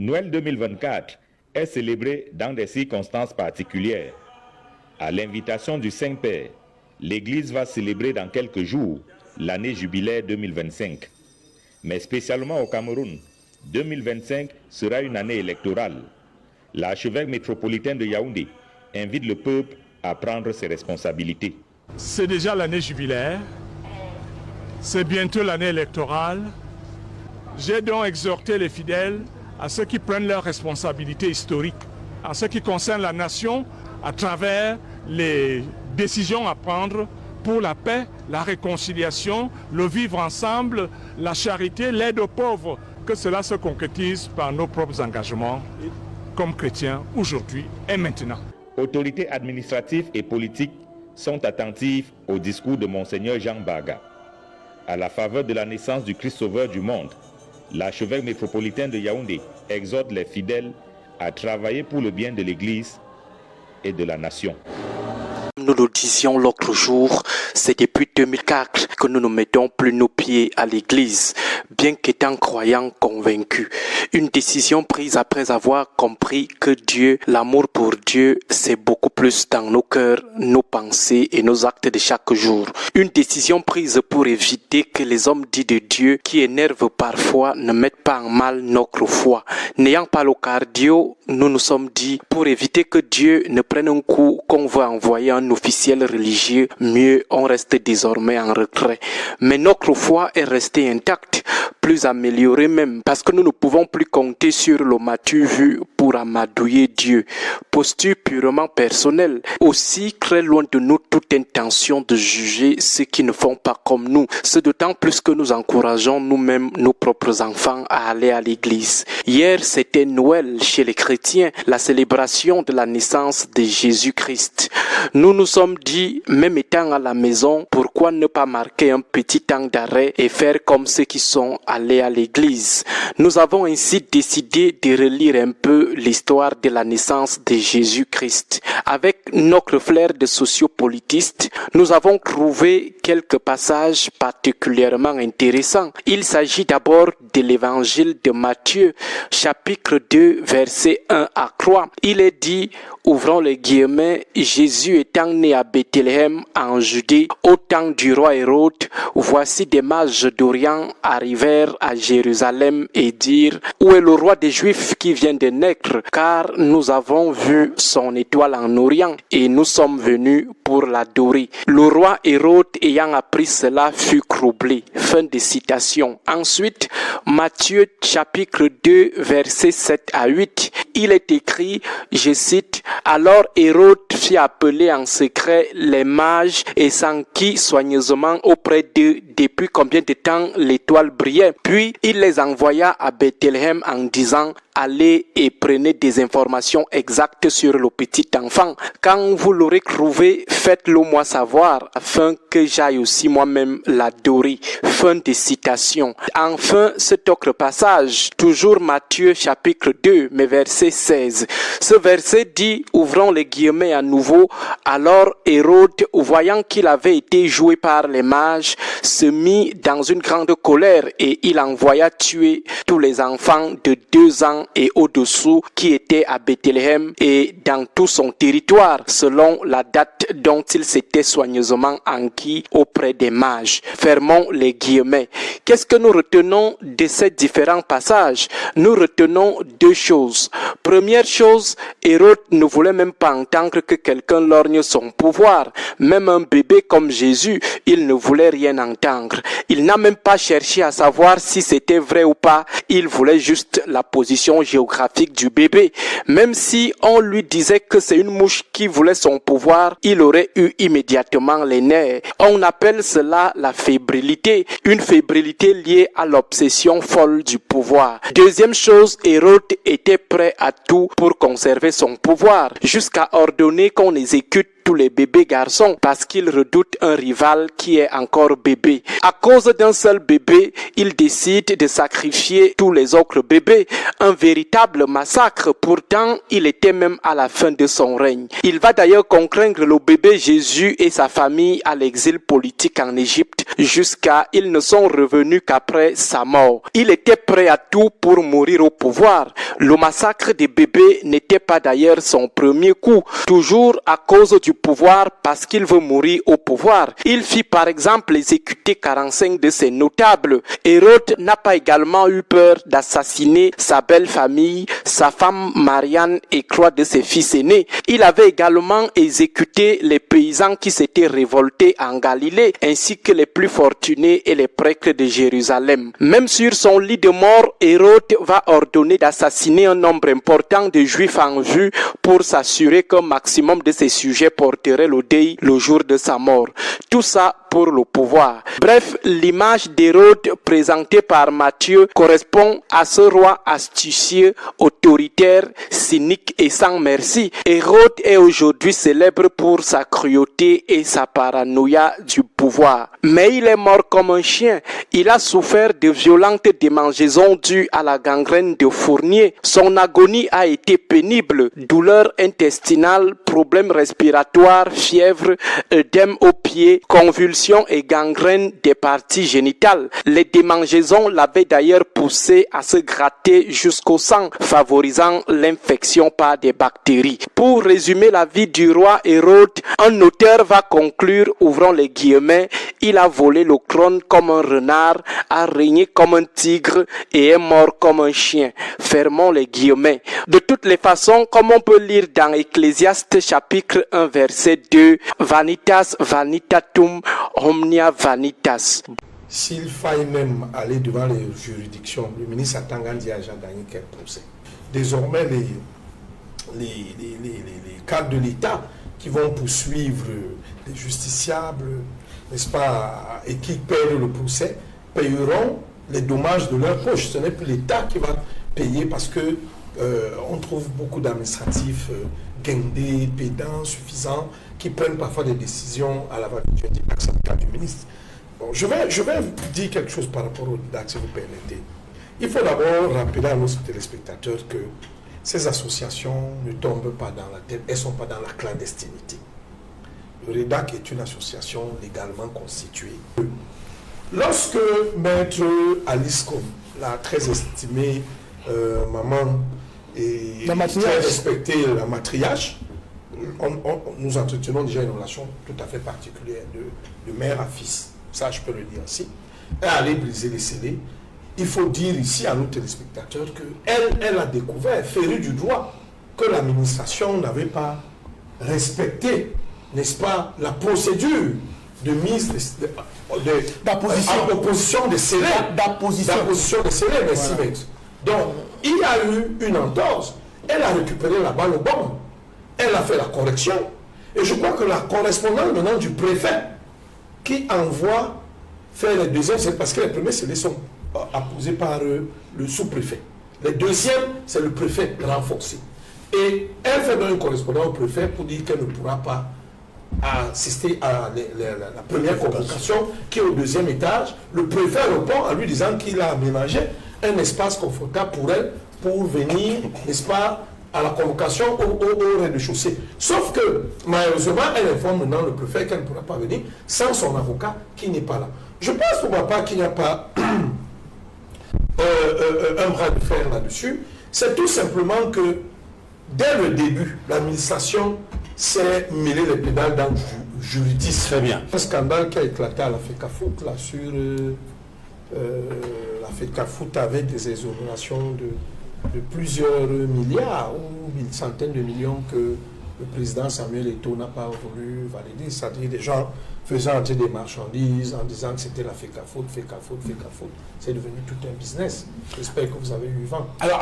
Noël 2024 est célébré dans des circonstances particulières. À l'invitation du Saint-Père, l'Église va célébrer dans quelques jours l'année jubilaire 2025. Mais spécialement au Cameroun, 2025 sera une année électorale. L'archevêque métropolitain de Yaoundé invite le peuple à prendre ses responsabilités. C'est déjà l'année jubilaire, c'est bientôt l'année électorale. J'ai donc exhorté les fidèles à ceux qui prennent leurs responsabilités historiques, à ce qui concerne la nation, à travers les décisions à prendre pour la paix, la réconciliation, le vivre ensemble, la charité, l'aide aux pauvres, que cela se concrétise par nos propres engagements comme chrétiens aujourd'hui et maintenant. Autorités administratives et politiques sont attentives au discours de Monseigneur Jean Baga. À la faveur de la naissance du Christ Sauveur du monde, l'archevêque métropolitain de Yaoundé exhorte les fidèles à travailler pour le bien de l'Église et de la nation. Nous le disions l'autre jour, c'est depuis 2004 que nous ne mettons plus nos pieds à l'église, bien qu'étant croyants convaincus. Une décision prise après avoir compris que Dieu, l'amour pour Dieu, c'est beaucoup plus dans nos cœurs, nos pensées et nos actes de chaque jour. Une décision prise pour éviter que les hommes dits de Dieu, qui énervent parfois, ne mettent pas en mal notre foi. N'ayant pas le cardio, nous nous sommes dit, pour éviter que Dieu ne prenne un coup qu'on veut envoyer un officiel religieux, mieux on reste désormais en retrait. Mais notre foi est restée intacte, plus améliorée même, parce que nous ne pouvons plus compter sur le matu vu pour amadouiller Dieu. Posture purement personnelle, aussi très loin de nous toute intention de juger ceux qui ne font pas comme nous. C'est d'autant plus que nous encourageons nous-mêmes nos propres enfants à aller à l'église. Hier, c'était Noël chez les chrétiens, la célébration de la naissance de Jésus-Christ. Nous nous sommes dit, même étant à la maison, pourquoi ne pas marquer un petit temps d'arrêt et faire comme ceux qui sont allés à l'église. Nous avons ainsi décidé de relire un peu l'histoire de la naissance de Jésus-Christ. Avec notre flair de sociopolitistes, nous avons trouvé quelques passages particulièrement intéressants. Il s'agit d'abord de l'évangile de Matthieu, chapitre 2, versets 1 à 3. Il est dit, ouvrons les guillemets, Jésus étant né à Bethléem en Judée, au temps du roi Hérode, voici des mages d'Orient arrivèrent à Jérusalem et dirent, où est le roi des Juifs qui vient de naître, car nous avons vu son étoile en Orient et nous sommes venus pour l'adorer. Le roi Hérode ayant appris cela fut troublé. Fin de citation. Ensuite, Matthieu chapitre 2 versets 7 à 8, il est écrit, je cite, alors Hérode fit appeler en secret les mages et s'enquit soigneusement auprès d'eux depuis combien de temps l'étoile brillait. Puis il les envoya à Bethléem en disant, allez et prenez des informations exactes sur le petit enfant. Quand vous l'aurez trouvé, faites-le moi savoir, afin que j'aille aussi moi-même l'adorer. Fin de citation. Enfin, cet autre passage, toujours Matthieu chapitre 2, mais verset 16. Ce verset dit, ouvrons les guillemets à nouveau, alors Hérode, voyant qu'il avait été joué par les mages, se mit dans une grande colère et il envoya tuer tous les enfants de 2 ans et au-dessous qui étaient à Bethléem et dans tout son territoire selon la date dont il s'était soigneusement enquis auprès des mages. Fermons les guillemets. Qu'est-ce que nous retenons de ces différents passages? Nous retenons 2 choses. Première chose, Hérode ne voulait même pas entendre que quelqu'un lorgne son pouvoir. Même un bébé comme Jésus, il ne voulait rien entendre. Il n'a même pas cherché à savoir si c'était vrai ou pas. Il voulait juste la position géographique du bébé. Même si on lui disait que c'est une mouche qui voulait son pouvoir, il aurait eu immédiatement les nerfs. On appelle cela la fébrilité. Une fébrilité liée à l'obsession folle du pouvoir. Deuxième chose, Hérode était prêt à tout pour conserver son pouvoir, jusqu'à ordonner qu'on exécute tous les bébés garçons parce qu'il redoute un rival qui est encore bébé. À cause d'un seul bébé, il décide de sacrifier tous les autres bébés. Un véritable massacre. Pourtant, il était même à la fin de son règne. Il va d'ailleurs contraindre le bébé Jésus et sa famille à l'exil politique en Égypte jusqu'à ils ne sont revenus qu'après sa mort. Il était prêt à tout pour mourir au pouvoir. Le massacre des bébés n'était pas d'ailleurs son premier coup, toujours à cause du pouvoir parce qu'il veut mourir au pouvoir. Il fit par exemple exécuter 45 de ses notables. Hérode n'a pas également eu peur d'assassiner sa belle famille, sa femme Marianne et 3 de ses fils aînés. Il avait également exécuté les paysans qui s'étaient révoltés en Galilée, ainsi que les plus fortunés et les prêtres de Jérusalem. Même sur son lit de mort, Hérode va ordonner d'assassiner un nombre important de Juifs en vue pour s'assurer qu'un maximum de ses sujets porteraient le deuil le jour de sa mort. Tout ça pour le pouvoir. Bref, l'image d'Hérode présentée par Matthieu correspond à ce roi astucieux, autoritaire, cynique et sans merci. Hérode est aujourd'hui célèbre pour sa cruauté et sa paranoïa du pouvoir. Mais il est mort comme un chien. Il a souffert de violentes démangeaisons dues à la gangrène de Fournier. Son agonie a été pénible. Douleurs intestinales, problèmes respiratoires, fièvre, œdème aux pieds, convulsions et gangrène des parties génitales. Les démangeaisons l'avaient d'ailleurs poussé à se gratter jusqu'au sang, favorisant l'infection par des bactéries. Pour résumer la vie du roi Hérode, un auteur va conclure, ouvrons les guillemets, il a volé le trône comme un renard, a régné comme un tigre et est mort comme un chien. Fermons les guillemets. De toutes les façons, comme on peut lire dans Ecclésiaste chapitre 1 verset 2, Vanitas vanitatum omnia vanitas. S'il faille même aller devant les juridictions, le ministre Atangandi a déjà gagné quel procès. Désormais, les cadres de l'État qui vont poursuivre les justiciables, n'est-ce pas, et qui perdent le procès, payeront les dommages de leur poche. Ce n'est plus l'État qui va payer parce que on trouve beaucoup d'administratifs guindés, pédants, suffisants, qui prennent parfois des décisions à la va-vite. Je ne dis pas que c'est le cas du ministre. Bon, je vais dire quelque chose par rapport au DAC, si vous permettez. Il faut d'abord rappeler à nos téléspectateurs que ces associations ne tombent pas dans la tête, elles ne sont pas dans la clandestinité. Le REDAC est une association légalement constituée. Lorsque Maître Alice Com, la très estimée maman et très respectée la matriarche, nous entretenons déjà une relation tout à fait particulière de mère à fils. Ça, je peux le dire ainsi. Elle allait briser les scellés. Il faut dire ici à nos téléspectateurs qu'elle a découvert, férue du droit, que l'administration n'avait pas respecté, n'est-ce pas, la procédure de mise d'opposition des scellés. D'apposition des scellés, merci, voilà. Maître. Donc, il y a eu une entorse. Elle a récupéré la balle au bon. Elle a fait la correction. Et je crois que la correspondance maintenant du préfet qui envoie faire les deuxièmes, c'est parce que les premiers scellés sont apposés par le sous-préfet. Les deuxièmes, c'est le préfet renforcé. Et elle fait donc une correspondance au préfet pour dire qu'elle ne pourra pas assister à la première convocation qui est au deuxième étage. Le préfet répond en lui disant qu'il a aménagé un espace confortable pour elle pour venir, n'est-ce pas, à la convocation au rez-de-chaussée. Sauf que, malheureusement, elle informe maintenant le préfet qu'elle ne pourra pas venir sans son avocat qui n'est pas là. Je pense pour ma part qu'il n'y a pas un bras de fer là-dessus. C'est tout simplement que, dès le début, l'administration s'est mêlée les pédales dans le juridisme. Très bien. Un scandale qui a éclaté à la FECAFOOT, là, sur la FECAFOOT avec des exonérations de plusieurs milliards ou une centaine de millions que le président Samuel Eto'o n'a pas voulu valider, c'est-à-dire des gens faisant entrer des marchandises en disant que c'était la FECAFOOT. C'est devenu tout un business. J'espère que vous avez eu vent. Alors